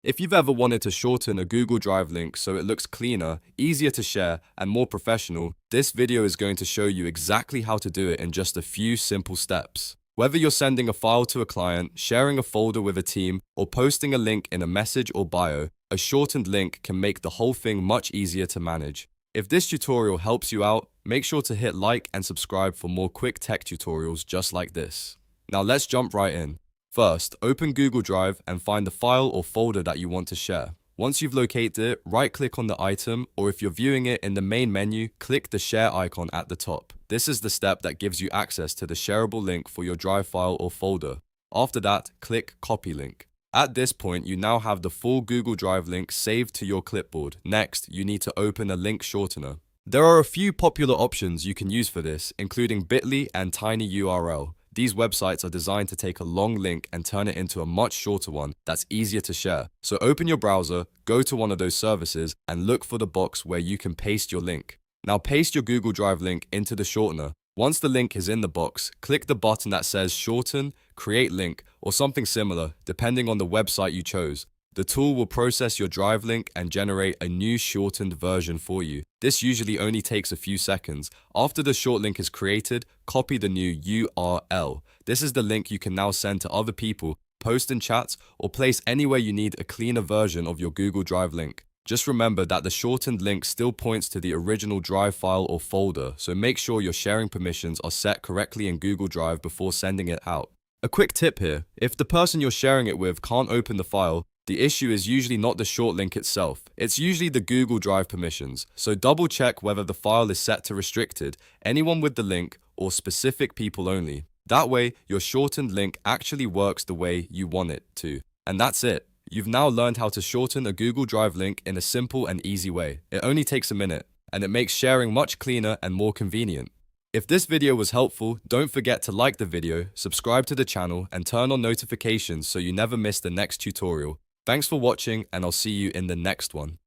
If you've ever wanted to shorten a Google Drive link so it looks cleaner, easier to share, and more professional, this video is going to show you exactly how to do it in just a few simple steps. Whether you're sending a file to a client, sharing a folder with a team, or posting a link in a message or bio, a shortened link can make the whole thing much easier to manage. If this tutorial helps you out, make sure to hit like and subscribe for more quick tech tutorials just like this. Now let's jump right in. First, open Google Drive and find the file or folder that you want to share. Once you've located it, right-click on the item, or if you're viewing it in the main menu, click the share icon at the top. This is the step that gives you access to the shareable link for your Drive file or folder. After that, click Copy Link. At this point, you now have the full Google Drive link saved to your clipboard. Next, you need to open a link shortener. There are a few popular options you can use for this, including Bitly and TinyURL. These websites are designed to take a long link and turn it into a much shorter one that's easier to share. So open your browser, go to one of those services, and look for the box where you can paste your link. Now paste your Google Drive link into the shortener. Once the link is in the box, click the button that says Shorten, Create Link, or something similar, depending on the website you chose. The tool will process your Drive link and generate a new shortened version for you. This usually only takes a few seconds. After the short link is created, copy the new URL. This is the link you can now send to other people, post in chats, or place anywhere you need a cleaner version of your Google Drive link. Just remember that the shortened link still points to the original Drive file or folder, so make sure your sharing permissions are set correctly in Google Drive before sending it out. A quick tip here: if the person you're sharing it with can't open the file, the issue is usually not the short link itself. It's usually the Google Drive permissions. So double check whether the file is set to restricted, anyone with the link, or specific people only. That way, your shortened link actually works the way you want it to. And that's it. You've now learned how to shorten a Google Drive link in a simple and easy way. It only takes a minute, and it makes sharing much cleaner and more convenient. If this video was helpful, don't forget to like the video, subscribe to the channel, and turn on notifications so you never miss the next tutorial. Thanks for watching, and I'll see you in the next one.